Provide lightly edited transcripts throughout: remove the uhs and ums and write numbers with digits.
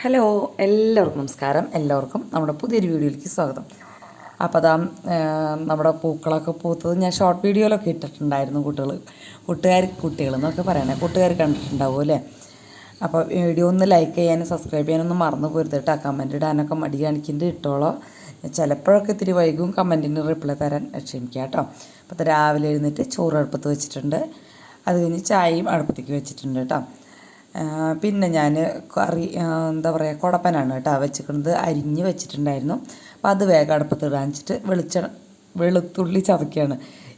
Hello, എല്ലാവർക്കും നമസ്കാരം. എല്ലാവർക്കും നമ്മുടെ പുതിയൊരു വീഡിയോയിലേക്ക് സ്വാഗതം. അപ്പോൾ അതാ നമ്മുടെ പൂക്കളൊക്കെ പൂത്തത് ഞാൻ ഷോർട്ട് വീഡിയോയിലൊക്കെ ഇട്ടിട്ടുണ്ടായിരുന്നു. കുട്ടികൾ എന്നൊക്കെ പറയണേ, കൂട്ടുകാർ കണ്ടിട്ടുണ്ടാവും അല്ലേ. അപ്പോൾ വീഡിയോ ഒന്ന് ലൈക്ക് ചെയ്യാനും സബ്സ്ക്രൈബ് ചെയ്യാനൊന്നും മറന്നു പോരുത് കേട്ടോ. കമൻറ്റ് ഇടാനൊക്കെ മടി കാണിക്കുന്നത് ഇട്ടോളോ. ചിലപ്പോഴൊക്കെ ഇത്തിരി വൈകും കമൻറ്റിന് റിപ്ലൈ തരാൻ, ക്ഷമിക്കുക കേട്ടോ. അപ്പോൾ രാവിലെ എഴുന്നേറ്റ് ചോറ് അടുപ്പത്ത് വെച്ചിട്ടുണ്ട്. അത് കഴിഞ്ഞ് ചായയും അടുപ്പത്തേക്ക് വെച്ചിട്ടുണ്ട് കേട്ടോ. പിന്നെ ഞാൻ കറി എന്താ പറയുക, കുടപ്പനാണ് കേട്ടോ വെച്ചിരിക്കുന്നത്. അരിഞ്ഞ് വെച്ചിട്ടുണ്ടായിരുന്നു. അപ്പോൾ അത് വേഗം അടുപ്പത്ത് ഇടാൻ വെച്ചിട്ട് വെളുത്തുള്ളി ചതക്കുകയാണ്.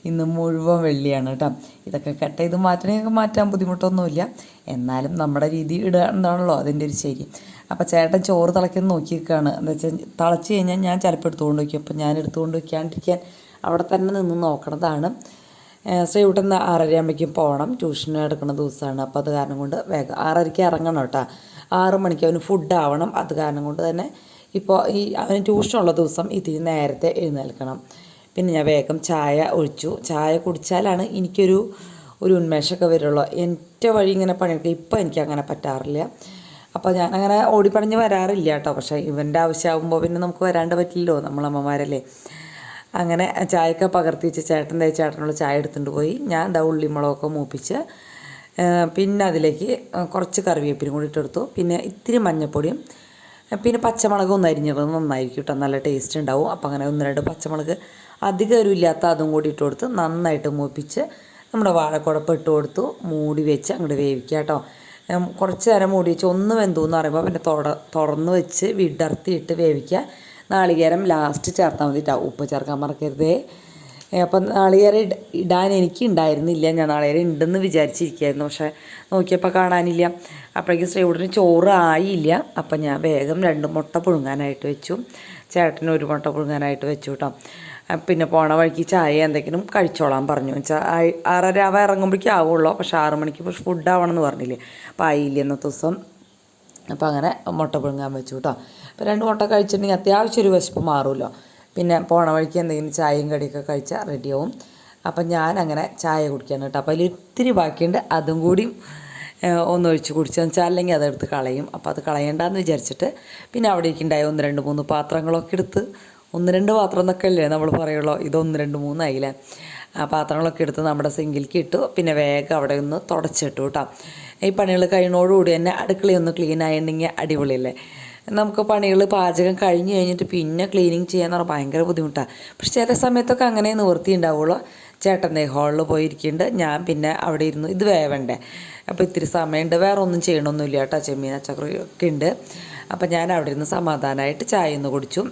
ഇന്ന് മുഴുവൻ വെള്ളിയാണ് കേട്ടോ. ഇതൊക്കെ കട്ട് ചെയ്ത് മാറ്റണമെങ്കിൽ മാറ്റാൻ ബുദ്ധിമുട്ടൊന്നുമില്ല. എന്നാലും നമ്മുടെ രീതി ഇടുക എന്താണല്ലോ അതിൻ്റെ ഒരു ശരി. അപ്പോൾ ചേട്ടൻ ചോറ് തിളയ്ക്കുന്ന നോക്കി നിൽക്കുകയാണ്. എന്താ വെച്ചാൽ തിളച്ച് കഴിഞ്ഞാൽ ഞാൻ ചിലപ്പോൾ എടുത്തുകൊണ്ട് വയ്ക്കും. അപ്പോൾ ഞാൻ എടുത്തുകൊണ്ട് വയ്ക്കാണ്ടിരിക്കാൻ അവിടെ തന്നെ നിന്ന് നോക്കണതാണ്. ശ്രീകുട്ടൻ 6:30 പോകണം, ട്യൂഷന് എടുക്കുന്ന ദിവസമാണ്. അപ്പോൾ അത് കാരണം കൊണ്ട് വേഗം 6:30 ഇറങ്ങണം കേട്ടോ. 6 മണിക്ക് അവന് ഫുഡ് ആവണം. അത് കാരണം കൊണ്ട് തന്നെ ഇപ്പോൾ അവന് ട്യൂഷനുള്ള ദിവസം ഇതിൽ നേരത്തെ എഴുന്നേൽക്കണം. പിന്നെ ഞാൻ വേഗം ചായ ഒഴിച്ചു. ചായ കുടിച്ചാലാണ് എനിക്കൊരു ഉന്മേഷമൊക്കെ വരുള്ളൂ. എൻ്റെ വഴി ഇങ്ങനെ പണിയെടുക്കുക ഇപ്പോൾ എനിക്ക് അങ്ങനെ പറ്റാറില്ല. അപ്പോൾ ഞാനങ്ങനെ ഓടിപ്പണിഞ്ഞ് വരാറില്ല കേട്ടോ. പക്ഷേ ഇവൻ്റെ ആവശ്യമാകുമ്പോൾ പിന്നെ നമുക്ക് വരാണ്ട് പറ്റില്ലല്ലോ, നമ്മളമ്മമാരല്ലേ. അങ്ങനെ ചായയൊക്കെ പകർത്തി വെച്ച് ചേട്ടനുള്ള ചായ എടുത്തുകൊണ്ട് പോയി. ഞാൻ എന്താ ഉള്ളിമുളകൊക്കെ മൂപ്പിച്ച് പിന്നെ അതിലേക്ക് കുറച്ച് കറിവേപ്പിനും കൂടി ഇട്ടെടുത്തു. പിന്നെ ഇത്തിരി മഞ്ഞൾപ്പൊടിയും പിന്നെ പച്ചമുളക് ഒന്ന് അരിഞ്ഞത് നന്നായിരിക്കും കേട്ടോ, നല്ല ടേസ്റ്റ് ഉണ്ടാവും. അപ്പോൾ അങ്ങനെ 1-2 പച്ചമുളക് അധികം എരിവില്ലാത്ത അതും കൂടി ഇട്ട് കൊടുത്ത് നന്നായിട്ട് മൂപ്പിച്ച് നമ്മുടെ വാഴക്കുടപ്പ് ഇട്ട് കൊടുത്തു. മൂടി വെച്ച് അങ്ങോട്ട് വേവിക്കുക കേട്ടോ. കുറച്ച് നേരം മൂടി വെച്ച് ഒന്ന് വെന്തു എന്ന് പറയുമ്പോൾ പിന്നെ തുറന്ന് വെച്ച് വിടർത്തിയിട്ട് വേവിക്കുക. നാളികേരം ലാസ്റ്റ് ചേർത്താൽ മതി കേട്ടോ, ഉപ്പ് ചേർക്കാൻ മറക്കരുതേ. അപ്പം നാളികേരം ഇടാൻ എനിക്ക് ഉണ്ടായിരുന്നില്ല. ഞാൻ നാളികേരം ഉണ്ടെന്ന് വിചാരിച്ചിരിക്കുകയായിരുന്നു. പക്ഷേ നോക്കിയപ്പോൾ കാണാനില്ല. അപ്പോഴേക്കും ശ്രീകുട്ടന് ചോറ് ആയില്ല. അപ്പം ഞാൻ വേഗം 2 മുട്ട പുഴുങ്ങാനായിട്ട് വെച്ചു. ചേട്ടന് 1 മുട്ട പുഴുങ്ങാനായിട്ട് വെച്ചു കേട്ടോ. പിന്നെ പോണ വഴിക്ക് ചായ എന്തെങ്കിലും കഴിച്ചോളാൻ പറഞ്ഞു. വെച്ചാൽ 6:30 ഇറങ്ങുമ്പോഴേക്കും ആവുള്ളൂ. പക്ഷേ 6 മണിക്ക് ഫുഡ് ആവണമെന്ന് പറഞ്ഞില്ലേ. അപ്പോൾ ആയില്ല ഇന്നത്തെ ദിവസം. അപ്പോൾ അങ്ങനെ മുട്ട പുഴുങ്ങാൻ വെച്ചു കേട്ടോ. അപ്പോൾ 2 മുട്ട കഴിച്ചിട്ടുണ്ടെങ്കിൽ അത്യാവശ്യം ഒരു വിശപ്പ് മാറുമല്ലോ. പിന്നെ പോണ വഴിക്ക് എന്തെങ്കിലും ചായയും കടിയൊക്കെ കഴിച്ചാൽ റെഡിയാവും. അപ്പം ഞാനങ്ങനെ ചായ കുടിക്കാൻ കേട്ടോ. അപ്പോൾ അതിൽ ഇത്തിരി ബാക്കിയുണ്ട്, അതും കൂടി ഒന്നൊഴിച്ച് കുടിച്ചതെന്ന് വെച്ചാൽ അല്ലെങ്കിൽ അതെടുത്ത് കളയും. അപ്പോൾ അത് കളയണ്ടെന്ന് വിചാരിച്ചിട്ട് പിന്നെ അവിടേക്ക് ഉണ്ടായ 1, 2, 3 പാത്രങ്ങളൊക്കെ എടുത്ത്, 1, 2 പാത്രം എന്നൊക്കെ അല്ലേ നമ്മൾ പറയുള്ളൂ, ഇത് 1, 2, 3 ആയില്ലേ. ആ പാത്രങ്ങളൊക്കെ എടുത്ത് നമ്മുടെ സിങ്കിലേക്ക് ഇട്ടു. പിന്നെ വേഗം അവിടെ ഒന്ന് തുടച്ചിട്ടു കേട്ടോ. ഈ പണികൾ കഴിയുന്നതോടുകൂടി തന്നെ അടുക്കളയൊന്ന് ക്ലീൻ ആയിട്ടുണ്ടെങ്കിൽ അടിപൊളിയല്ലേ. നമുക്ക് പാചകം കഴിഞ്ഞ് കഴിഞ്ഞിട്ട് പിന്നെ ക്ലീനിങ് ചെയ്യാന്ന് പറഞ്ഞാൽ ഭയങ്കര ബുദ്ധിമുട്ടാണ്. പക്ഷെ ചില സമയത്തൊക്കെ അങ്ങനെ നിവൃത്തി ഉണ്ടാവുള്ളൂ. ചേട്ടൻ്റെ ഹാളിൽ പോയിരിക്കുന്നുണ്ട്, ഞാൻ പിന്നെ അവിടെ ഇരുന്നു. ഇത് വേവണ്ടേ, അപ്പോൾ ഇത്തിരി സമയമുണ്ട്, വേറെ ഒന്നും ചെയ്യണമൊന്നുമില്ല കേട്ടോ. ചെമ്മീൻ അച്ചക്കറി ഒക്കെ ഉണ്ട്. അപ്പോൾ ഞാൻ അവിടെ ഇരുന്ന് സമാധാനമായിട്ട് ചായ ഒന്ന് കുടിച്ചു.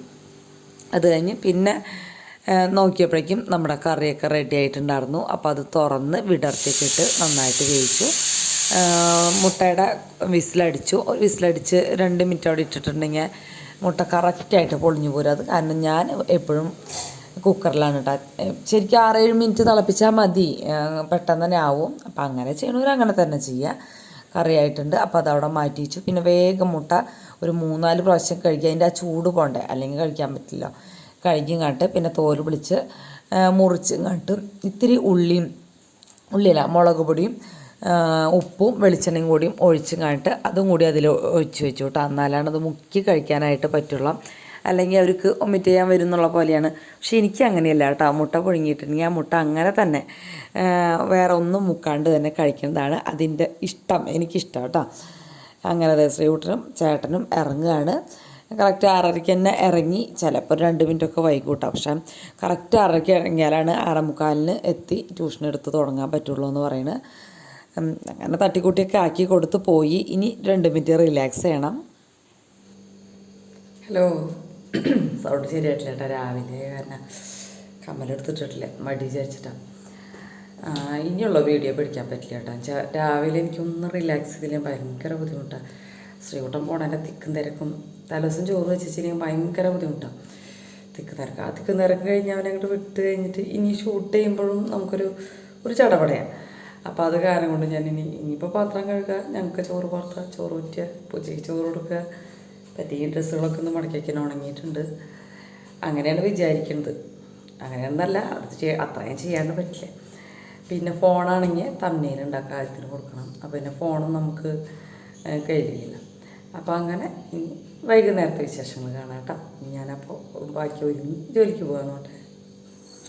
അത് കഴിഞ്ഞ് പിന്നെ നോക്കിയപ്പോഴേക്കും നമ്മുടെ കറിയൊക്കെ റെഡി ആയിട്ടുണ്ടായിരുന്നു. അപ്പോൾ അത് തുറന്ന് വിടർത്തിച്ചിട്ട് നന്നായിട്ട് വേവിച്ചു. മുട്ടയുടെ വിസിലടിച്ചു. ഒരു വിസിലടിച്ച് 2 മിനിറ്റ് അവിടെ ഇട്ടിട്ടുണ്ടെങ്കിൽ മുട്ട കറക്റ്റായിട്ട് പൊളിഞ്ഞു പോരും. അത് കാരണം ഞാൻ എപ്പോഴും കുക്കറിലാണ് കേട്ടോ. ശരിക്കും 6-7 മിനിറ്റ് തിളപ്പിച്ചാൽ മതി, പെട്ടെന്ന് തന്നെ ആവും. അപ്പം അങ്ങനെ ചെയ്യണവർ അങ്ങനെ തന്നെ ചെയ്യുക. കറിയായിട്ടുണ്ട്. അപ്പോൾ അതവിടെ മാറ്റി വെച്ചു. പിന്നെ വേഗം മുട്ട ഒരു 3-4 പ്രാവശ്യം കഴുകി, അതിൻ്റെ ആ ചൂട് പോണ്ടേ, അല്ലെങ്കിൽ കഴിക്കാൻ പറ്റില്ല. കഴുകി കാട്ട് പിന്നെ തോല് പിടിച്ച് മുറിച്ച് കാട്ട് ഇത്തിരി ഉള്ളിയല്ല മുളക് പൊടിയും ഉപ്പും വെളിച്ചെണ്ണയും കൂടിയും ഒഴിച്ച് കാണിട്ട് അതും കൂടി അതിൽ ഒഴിച്ച് വെച്ചു കേട്ടോ. എന്നാലാണ് അത് മുക്കി കഴിക്കാനായിട്ട് പറ്റുള്ളൂ. അല്ലെങ്കിൽ അവർക്ക് ഒമിറ്റ് ചെയ്യാൻ വരും എന്നുള്ള പോലെയാണ്. പക്ഷേ എനിക്ക് അങ്ങനെയല്ല കേട്ടോ. മുട്ട പുഴുങ്ങിയിട്ടുണ്ടെങ്കിൽ ആ മുട്ട അങ്ങനെ തന്നെ വേറെ ഒന്നും മുക്കാണ്ട് തന്നെ കഴിക്കുന്നതാണ് അതിൻ്റെ ഇഷ്ടം, എനിക്കിഷ്ടം കേട്ടോ. അങ്ങനെ ശ്രീകുട്ടനും ചേട്ടനും ഇറങ്ങുകയാണ്. കറക്റ്റ് 6:30 തന്നെ ഇറങ്ങി. ചിലപ്പോൾ 2 മിനിറ്റൊക്കെ വൈകൂട്ടാം. പക്ഷേ കറക്റ്റ് 6:30 ഇറങ്ങിയാലാണ് 6:45 എത്തി ട്യൂഷൻ എടുത്ത് തുടങ്ങാൻ പറ്റുള്ളൂ എന്ന് പറയുന്നത്. അങ്ങനെ തട്ടിക്കൂട്ടിയൊക്കെ ആക്കി കൊടുത്ത് പോയി. ഇനി 2 മിനിറ്റ് റിലാക്സ് ചെയ്യണം. ഹലോ, സൗണ്ട് ശരിയായിട്ടില്ല കേട്ടോ. രാവിലെ കാരണം കമ്മലെടുത്തിട്ടില്ല, മടി വിചാരിച്ചിട്ടാണ്. ഇനിയുള്ള വീഡിയോ പിടിക്കാൻ പറ്റില്ല കേട്ടോ. വെച്ചാൽ രാവിലെ എനിക്കൊന്ന് റിലാക്സ് ചെയ്തില്ല, ഭയങ്കര ബുദ്ധിമുട്ടാണ്. ശ്രീകുട്ടൻ പോണേൻ്റെ തിക്കും തിരക്കും, തലേദിവസം ചോറ് വെച്ചില്ലെങ്കിൽ ഭയങ്കര ബുദ്ധിമുട്ടാണ്. തിക്കും തിരക്ക് കഴിഞ്ഞ് അവനങ്ങോട്ട് വിട്ട് കഴിഞ്ഞിട്ട് ഇനി ഷൂട്ട് ചെയ്യുമ്പോഴും നമുക്കൊരു ചടപടയാണ്. അപ്പോൾ അത് കാരണം കൊണ്ട് ഞാൻ ഇനിയിപ്പോൾ പാത്രം കഴുകുക, ഞങ്ങൾക്ക് ചോറ് പുറത്തുക, ചോറ് ഊറ്റുക, പൂച്ചയ്ക്ക് ചോറ് കൊടുക്കുക, പറ്റിയ ഡ്രസ്സുകളൊക്കെ ഒന്ന് മടക്കി വയ്ക്കാൻ ഉണങ്ങിയിട്ടുണ്ട്. അങ്ങനെയാണ് വിചാരിക്കുന്നത്. അങ്ങനെയൊന്നല്ല, അത്രയും ചെയ്യാണ്ട് പറ്റില്ല. പിന്നെ ഫോണാണെങ്കിൽ തമ്മനയിൽ ഉണ്ടാക്കാൻ കാര്യത്തിന് കൊടുക്കണം. അപ്പോൾ പിന്നെ ഫോണും നമുക്ക് കയ്യിലില്ല. അപ്പോൾ അങ്ങനെ വൈകുന്നേരത്തെ വിശേഷങ്ങൾ കാണാം കേട്ടോ. ഞാനപ്പോൾ ബാക്കി ഒരുങ്ങി ജോലിക്ക് പോകാന്നോട്ടെ.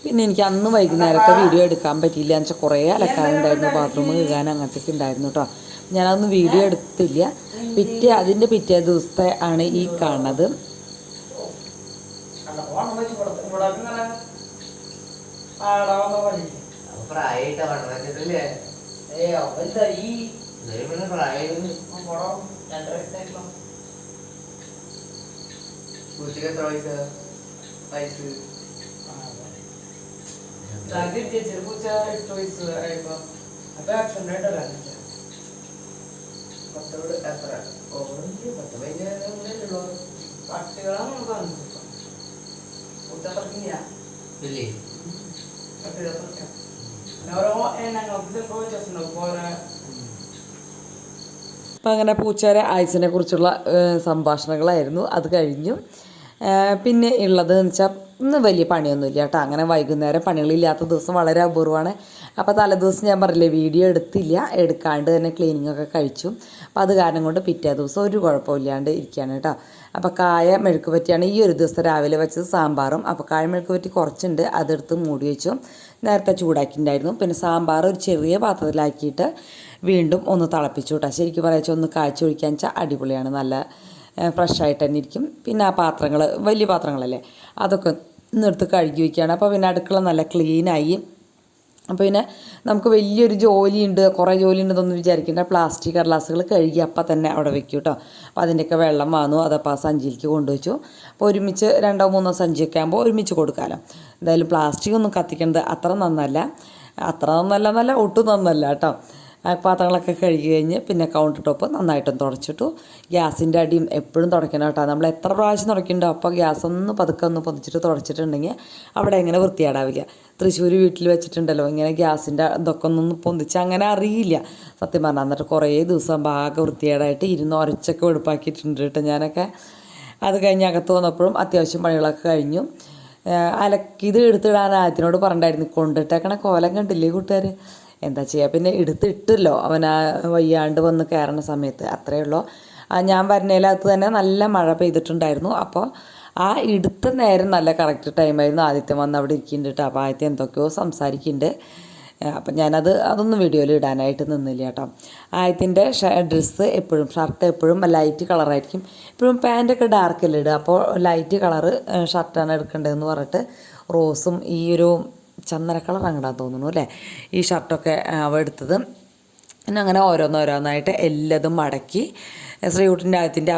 പിന്നെ എനിക്ക് അന്ന് വൈകുന്നേരത്തെ വീഡിയോ എടുക്കാൻ പറ്റിയില്ല എന്ന് വെച്ചാൽ കുറേ അലക്കാനുണ്ടായിരുന്നു, ബാത്റൂം കഴുകാൻ അങ്ങനത്തെയൊക്കെ ഉണ്ടായിരുന്നു കേട്ടോ. ഞാനതൊന്നും വീഡിയോ എടുത്തില്ല. അതിൻ്റെ പിറ്റേ ദിവസത്തെ ആണ് ഈ കാണുന്നത്. അപ്പം അങ്ങനെ പൂച്ചയുടെ ആയുസിനെ കുറിച്ചുള്ള സംഭാഷണങ്ങളായിരുന്നു. അത് കഴിഞ്ഞു. പിന്നെ ഉള്ളത് എന്ന് വെച്ചാൽ ഇന്ന് വലിയ പണിയൊന്നുമില്ല കേട്ടോ. അങ്ങനെ വൈകുന്നേരം പണികളില്ലാത്ത ദിവസം വളരെ അപൂർവമാണ്. അപ്പോൾ തലേദിവസം ഞാൻ പറഞ്ഞില്ലേ വീഡിയോ എടുത്തില്ല, എടുക്കാണ്ട് തന്നെ ക്ലീനിങ്ങൊക്കെ കഴിച്ചു. അപ്പോൾ അത് കാരണം കൊണ്ട് പിറ്റേ ദിവസം ഒരു കുഴപ്പമില്ലാണ്ട് ഇരിക്കുകയാണ് കേട്ടോ. അപ്പോൾ കായ മെഴുക്ക് പറ്റിയാണ് ഈ ഒരു ദിവസം രാവിലെ വെച്ചത് സാമ്പാറും. അപ്പോൾ കായ മെഴുക്ക് പറ്റി കുറച്ചുണ്ട്, അതെടുത്ത് മൂടി വെച്ചു, നേരത്തെ ചൂടാക്കിയിട്ടുണ്ടായിരുന്നു. പിന്നെ സാമ്പാർ ഒരു ചെറിയ പാത്രത്തിലാക്കിയിട്ട് വീണ്ടും ഒന്ന് തിളപ്പിച്ചു കേട്ടോ. ശരിക്കും പറയാച്ചാൽ ഒന്ന് കാഴ്ചയൊഴിക്കാൻ വെച്ചാൽ അടിപൊളിയാണ്, നല്ല ഫ്രഷായിട്ട് തന്നെ ഇരിക്കും. പിന്നെ ആ പാത്രങ്ങൾ വലിയ പാത്രങ്ങളല്ലേ അതൊക്കെ ഇന്നെടുത്ത് കഴുകി വയ്ക്കുകയാണ്. അപ്പോൾ പിന്നെ അടുക്കള നല്ല ക്ലീനായി. അപ്പോൾ പിന്നെ നമുക്ക് വലിയൊരു ജോലിയുണ്ട്, കുറേ ജോലിയുണ്ടെന്നൊന്നും വിചാരിക്കേണ്ട. പ്ലാസ്റ്റിക് കടലാസുകൾ കഴുകി അപ്പം തന്നെ അവിടെ വെക്കും കേട്ടോ. അപ്പോൾ അതിൻ്റെയൊക്കെ വെള്ളം വന്നു, അതപ്പോൾ ആ സഞ്ചിയിലേക്ക് കൊണ്ടുവച്ചു. അപ്പോൾ ഒരുമിച്ച് 2-3 സഞ്ചിയൊക്കെ ആകുമ്പോൾ ഒരുമിച്ച് കൊടുക്കാമല്ലോ. എന്തായാലും പ്ലാസ്റ്റിക് ഒന്നും കത്തിക്കേണ്ടത് അത്ര നന്നല്ല ഒട്ടും നന്നല്ല കേട്ടോ. പാത്രങ്ങളൊക്കെ കഴുകി കഴിഞ്ഞ് പിന്നെ കൗണ്ടർ ടോപ്പ് നന്നായിട്ടും തുടച്ചിട്ടു. ഗ്യാസിൻ്റെ അടിയും എപ്പോഴും തുടയ്ക്കണം കേട്ടോ. നമ്മൾ എത്ര പ്രാവശ്യം തുടയ്ക്കുന്നുണ്ടോ അപ്പോൾ ഗ്യാസ് ഒന്ന് പതുക്കെ ഒന്ന് പൊതിച്ചിട്ട് തുടച്ചിട്ടുണ്ടെങ്കിൽ അവിടെ എങ്ങനെ വൃത്തിയാടാവില്ല. തൃശ്ശൂർ വീട്ടിൽ വെച്ചിട്ടുണ്ടല്ലോ ഇങ്ങനെ ഗ്യാസിൻ്റെ ഇതൊക്കെ ഒന്ന് പൊന്തിച്ച് അങ്ങനെ അറിയില്ല സത്യം പറഞ്ഞാൽ. എന്നിട്ട് കുറേ ദിവസം ഭാഗം വൃത്തിയേടായിട്ട് ഉരച്ചൊക്കെ വെടുപ്പാക്കിയിട്ടുണ്ട് കേട്ടോ ഞാനൊക്കെ. അത് കഴിഞ്ഞ് അകത്ത് വന്നപ്പോഴും അത്യാവശ്യം പണികളൊക്കെ കഴിഞ്ഞു. ഇത് എടുത്തിടാൻ ആദ്യത്തിനോട് പറഞ്ഞിട്ടായിരുന്നു, കൊണ്ടിട്ടേക്കണ കോലം കണ്ടില്ലേ കൂട്ടുകാർ. എന്താ ചെയ്യുക, പിന്നെ എടുത്തിട്ടല്ലോ അവൻ വയ്യാണ്ട് വന്ന് കയറുന്ന സമയത്ത്. അത്രയേ ഉള്ളൂ. ഞാൻ വരുന്നതിനകത്ത് തന്നെ നല്ല മഴ പെയ്തിട്ടുണ്ടായിരുന്നു. അപ്പോൾ ആ എടുത്ത നേരം നല്ല കറക്റ്റ് ടൈമായിരുന്നു. ആദ്യത്തെ വന്ന് അവിടെ ഇരിക്കുന്നുണ്ട് കേട്ടോ. അപ്പോൾ ആദ്യത്തെ എന്തൊക്കെയോ സംസാരിക്കുന്നുണ്ട്. അപ്പം അതൊന്നും വീഡിയോയിൽ ഇടാനായിട്ട് നിന്നില്ല കേട്ടോ. ആദ്യത്തിൻ്റെ ഡ്രസ്സ് എപ്പോഴും ഷർട്ട് എപ്പോഴും ലൈറ്റ് കളറായിരിക്കും. എപ്പോഴും പാൻറ്റൊക്കെ ഡാർക്കല്ലേ ഇടുക. അപ്പോൾ ലൈറ്റ് കളറ് ഷർട്ടാണ് എടുക്കേണ്ടതെന്ന് പറഞ്ഞിട്ട് റോസും ഈ ഒരു ചന്ദന കളർ അങ്ങോട്ടാന്ന് തോന്നുന്നു അല്ലേ ഈ ഷർട്ടൊക്കെ അവ എടുത്തത്. പിന്നെ അങ്ങനെ ഓരോന്നോരോന്നായിട്ട് എല്ലാതും മടക്കി ശ്രീകുട്ടിൻ്റെ ആദ്യത്തിൻ്റെ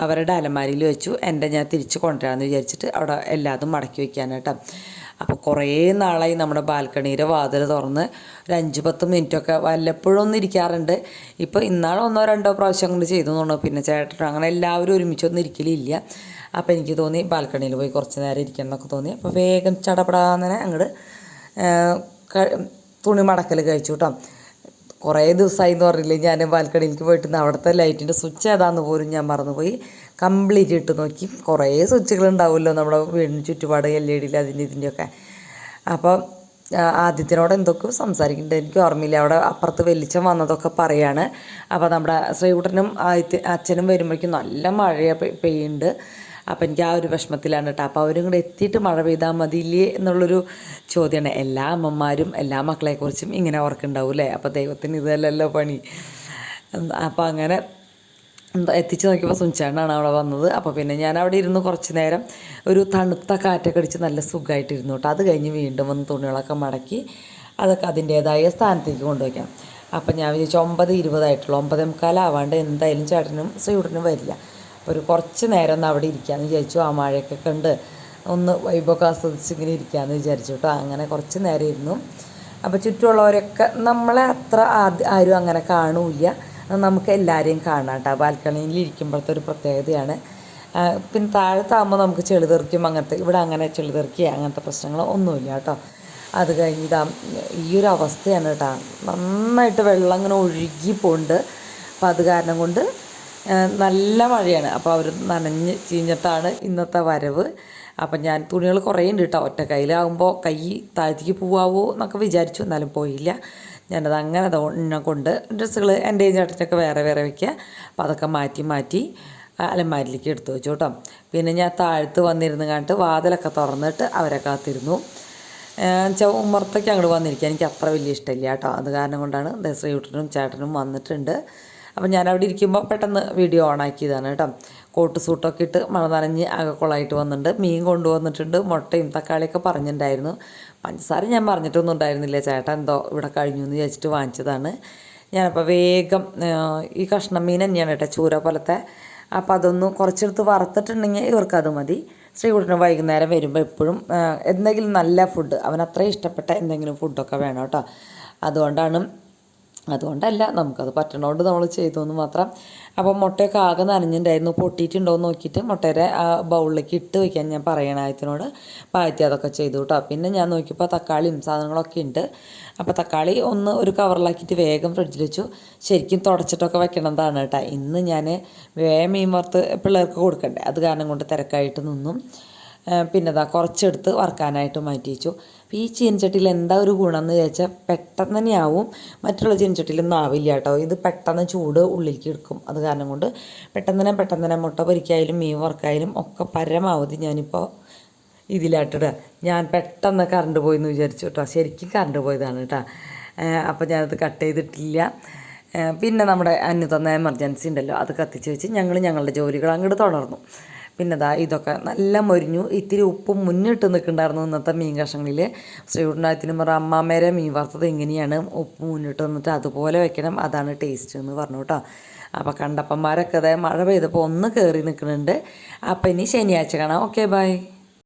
അവരുടെ അലമാരിയിൽ വെച്ചു. എൻ്റെ ഞാൻ തിരിച്ച് കൊണ്ടുവരാമെന്ന് വിചാരിച്ചിട്ട് അവിടെ എല്ലാതും മടക്കി വയ്ക്കാനായിട്ടോ. അപ്പോൾ കുറേ നാളായി നമ്മുടെ ബാൽക്കണിയുടെ വാതിൽ തുറന്ന് ഒരു 5-10 മിനിറ്റൊക്കെ വല്ലപ്പോഴും ഒന്നും ഇരിക്കാറുണ്ട്. ഇപ്പോൾ ഇന്നാൾ 1-2 പ്രാവശ്യം കൊണ്ട് ചെയ്തു തോന്നുന്നു. പിന്നെ ചേട്ടൻ അങ്ങനെ എല്ലാവരും ഒരുമിച്ചൊന്നും ഇരിക്കലില്ല. അപ്പോൾ എനിക്ക് തോന്നി ബാൽക്കണിയിൽ പോയി കുറച്ച് നേരം ഇരിക്കണം എന്നൊക്കെ തോന്നി. അപ്പോൾ വേഗം ചടപടാന്നെ അങ്ങോട്ട് തുണി മടക്കൽ കഴിച്ചു കേട്ടോ. കുറേ ദിവസമായി എന്ന് പറഞ്ഞില്ലേ ഞാൻ ബാൽക്കണിയിലേക്ക് പോയിട്ട് അവിടുത്തെ ലൈറ്റിൻ്റെ സ്വിച്ച് ഏതാണെന്ന് പോലും ഞാൻ മറന്നുപോയി. കംപ്ലീറ്റ് ഇട്ട് നോക്കി. കുറേ സ്വിച്ചുകളുണ്ടാവുമല്ലോ നമ്മുടെ വീടിന് ചുറ്റുപാട് LED ഇതിൻ്റെയൊക്കെ. അപ്പോൾ ആദ്യത്തിനോട് എന്തൊക്കെയോ സംസാരിക്കുന്നുണ്ട്, എനിക്ക് ഓർമ്മയില്ല. അവിടെ അപ്പുറത്ത് വെളിച്ചം വന്നതൊക്കെ പറയാണ്. അപ്പോൾ നമ്മുടെ ശ്രീകുട്ടനും അച്ഛനും വരുമ്പോഴേക്കും നല്ല മഴ പെയ്യുന്നുണ്ട്. അപ്പോൾ എനിക്ക് ആ ഒരു വിഷമത്തിലാണ് കേട്ടോ. അപ്പോൾ അവരും കൂടെ എത്തിയിട്ട് മഴ പെയ്താൽ മതിയില്ലേ എന്നുള്ളൊരു ചോദ്യമാണ്. എല്ലാ അമ്മമാരും എല്ലാ മക്കളെക്കുറിച്ചും ഇങ്ങനെ ഓർക്കുന്നുണ്ടാവും അല്ലേ. അപ്പോൾ ദൈവത്തിന് ഇതല്ലല്ലോ പണി. അപ്പോൾ അങ്ങനെ എത്തിച്ച് നോക്കിയപ്പോൾ സുഞ്ചാണ്ടാണ് അവിടെ വന്നത്. അപ്പോൾ പിന്നെ ഞാൻ അവിടെ ഇരുന്ന് കുറച്ച് നേരം ഒരു തണുത്ത കാറ്റൊക്കെ അടിച്ച് നല്ല സുഖമായിട്ടിരുന്നു കേട്ടോ. അത് കഴിഞ്ഞ് വീണ്ടും വന്ന് തുണികളൊക്കെ മടക്കി അതൊക്കെ അതിൻ്റേതായ സ്ഥാനത്തേക്ക് കൊണ്ടുവയ്ക്കാം. അപ്പം ഞാൻ വിചാരിച്ചു 9:20 ആയിട്ടുള്ളൂ, 9:45 ആവാണ്ട് എന്തായാലും ചേട്ടനും ശ്രീകുട്ടനും വരില്ല. ഒരു കുറച്ച് നേരം ഒന്ന് അവിടെ ഇരിക്കാമെന്ന് വിചാരിച്ചു. ആ മഴയൊക്കെ കണ്ട് ഒന്ന് വൈബൊക്കെ ആസ്വദിച്ച് ഇങ്ങനെ ഇരിക്കാമെന്ന് വിചാരിച്ചു കേട്ടോ. അങ്ങനെ കുറച്ച് നേരം ഇരുന്നു. അപ്പോൾ ചുറ്റുമുള്ളവരൊക്കെ നമ്മളെ അത്ര ആരും അങ്ങനെ കാണൂല്ല, നമുക്ക് എല്ലാവരെയും കാണാം കേട്ടോ. ബാൽക്കണിയിൽ ഇരിക്കുമ്പോഴത്തെ ഒരു പ്രത്യേകതയാണ്. പിന്നെ താഴത്താകുമ്പോൾ നമുക്ക് ചെളി തെറിക്കും അങ്ങനത്തെ, ഇവിടെ അങ്ങനെ ചെളി തെറിക്കുക അങ്ങനത്തെ പ്രശ്നങ്ങളോ ഒന്നുമില്ല കേട്ടോ. അത് കഴിഞ്ഞ് ഈ ഒരു അവസ്ഥയാണ് കേട്ടോ. നന്നായിട്ട് വെള്ളം ഇങ്ങനെ ഒഴുകി പോകുന്നുണ്ട്. അപ്പോൾ അത് കാരണം കൊണ്ട് നല്ല മഴയാണ്. അപ്പോൾ അവർ നനഞ്ഞ് ചീഞ്ഞിട്ടാണ് ഇന്നത്തെ വരവ്. അപ്പം ഞാൻ തുണികൾ കുറേ ഉണ്ട് കേട്ടോ. ഒറ്റ കയ്യിലാകുമ്പോൾ കൈ താഴത്തേക്ക് പോവാവോ എന്നൊക്കെ വിചാരിച്ചു, എന്നാലും പോയില്ല. ഞാനത് അങ്ങനെ എന്നെ കൊണ്ട് ഡ്രസ്സുകൾ എൻ്റെയും ചേട്ടൻ്റെയൊക്കെ വേറെ വേറെ വയ്ക്കുക. അപ്പോൾ അതൊക്കെ മാറ്റി അലമാരിലേക്ക് എടുത്തു വെച്ചു കേട്ടോ. പിന്നെ ഞാൻ താഴത്ത് വന്നിരുന്ന് കണ്ടിട്ട് വാതിലൊക്കെ തുറന്നിട്ട് അവരെ കാത്തിരുന്നു. ഉമ്മറത്തൊക്കെ അങ്ങോട്ട് വന്നിരിക്കുക എനിക്ക് അത്ര വലിയ ഇഷ്ടമില്ല കേട്ടോ. അത് കാരണം കൊണ്ടാണ് ശ്രീകുട്ടനും ചേട്ടനും വന്നിട്ടുണ്ട്. അപ്പം ഞാനവിടെ ഇരിക്കുമ്പോൾ പെട്ടെന്ന് വീഡിയോ ഓണാക്കിയതാണ് കേട്ടോ. കോട്ട് സൂട്ടൊക്കെ ഇട്ട് മഴ നനഞ്ഞ് അകക്കൊള്ളായിട്ട് വന്നിട്ടുണ്ട്. മീൻ കൊണ്ടുവന്നിട്ടുണ്ട്, മുട്ടയും തക്കാളിയൊക്കെ പറഞ്ഞിട്ടുണ്ടായിരുന്നു. പഞ്ചസാര ഞാൻ പറഞ്ഞിട്ടൊന്നും ഉണ്ടായിരുന്നില്ല, ചേട്ടൻ എന്തോ ഇവിടെ കഴിഞ്ഞു എന്ന് വിചാരിച്ചിട്ട് വാങ്ങിച്ചതാണ്. ഞാനപ്പോൾ വേഗം ഈ കഷ്ണം മീൻ തന്നെയാണ് കേട്ടോ, ചൂര പോലത്തെ. അപ്പോൾ അതൊന്ന് കുറച്ചെടുത്ത് വറുത്തിട്ടുണ്ടെങ്കിൽ ഇവർക്കത് മതി. ശ്രീകുട്ടന് വൈകുന്നേരം വരുമ്പോൾ എപ്പോഴും എന്തെങ്കിലും നല്ല ഫുഡ്, അവനത്രയും ഇഷ്ടപ്പെട്ട എന്തെങ്കിലും ഫുഡൊക്കെ വേണം കേട്ടോ. അതുകൊണ്ടല്ല, നമുക്കത് പറ്റണോണ്ട് നമ്മൾ ചെയ്തു മാത്രം. അപ്പോൾ മുട്ടയൊക്കെ ആകെ നനഞ്ഞിട്ടുണ്ടായിരുന്നു. പൊട്ടിയിട്ടുണ്ടോ എന്ന് നോക്കിയിട്ട് മുട്ടയുടെ ആ ബൗളിലേക്ക് ഇട്ട് വയ്ക്കാൻ ഞാൻ പറയണ ആയതിനോട് പായത്തി അതൊക്കെ ചെയ്തു കേട്ടോ. പിന്നെ ഞാൻ നോക്കിയപ്പോൾ തക്കാളിയും സാധനങ്ങളൊക്കെ ഉണ്ട്. അപ്പോൾ തക്കാളി ഒരു കവറിലാക്കിയിട്ട് വേഗം ഫ്രിഡ്ജിൽ വെച്ചു. ശരിക്കും തുടച്ചിട്ടൊക്കെ വെക്കണതാണ് കേട്ടോ. ഇന്ന് ഞാൻ വേഗം മീൻ വറുത്ത് പിള്ളേർക്ക് കൊടുക്കണ്ടേ, അത് കാരണം കൊണ്ട് തിരക്കായിട്ട് നിന്നും. പിന്നെ കുറച്ചെടുത്ത് വറുക്കാനായിട്ട് മാറ്റി വെച്ചു. അപ്പോൾ ഈ ചീനച്ചട്ടിയിൽ എന്താ ഒരു ഗുണം എന്ന് ചോദിച്ചാൽ പെട്ടെന്ന് തന്നെ ആവും. മറ്റുള്ള ചീനച്ചട്ടിയിലൊന്നും ആവില്ല കേട്ടോ. ഇത് പെട്ടെന്ന് ചൂട് ഉള്ളിലേക്ക് എടുക്കും. അത് കാരണം കൊണ്ട് പെട്ടെന്ന് തന്നെ മുട്ട പൊരിക്കായാലും മീൻ വറുക്കായാലും ഒക്കെ പരമാവധി ഞാനിപ്പോൾ ഇതിലായിട്ടിടുക. ഞാൻ പെട്ടെന്ന് കറണ്ട് പോയെന്ന് വിചാരിച്ചു കേട്ടോ. ശരിക്കും കറണ്ട് പോയതാണ് കേട്ടോ. അപ്പോൾ ഞാനത് കട്ട് ചെയ്തിട്ടില്ല. പിന്നെ നമ്മുടെ അന്നു തന്ന എമർജൻസി ഉണ്ടല്ലോ, അത് കത്തിച്ച് വെച്ച് ഞങ്ങളുടെ ജോലികൾ അങ്ങോട്ട് തുടർന്നു. പിന്നെ ഇതൊക്കെ നല്ല മൊരിഞ്ഞു. ഇത്തിരി ഉപ്പും മുന്നിട്ട് നിൽക്കുന്നുണ്ടായിരുന്നു ഇന്നത്തെ മീൻ കഷ്ണങ്ങളിൽ. ശ്രീകുട്ടനായത്തിനും പറഞ്ഞ അമ്മാമേരെ മീൻ വറുത്തത് എങ്ങനെയാണ് ഉപ്പ് മുന്നിട്ട് നിന്നിട്ട് അതുപോലെ വെക്കണം, അതാണ് ടേസ്റ്റ് എന്ന് പറഞ്ഞു കേട്ടോ. അപ്പോൾ കണ്ടപ്പന്മാരൊക്കെ മഴ പെയ്തപ്പോൾ ഒന്ന് കയറി നിൽക്കുന്നുണ്ട്. അപ്പോൾ ഇനി ശനിയാഴ്ച കാണാം. Okay, by.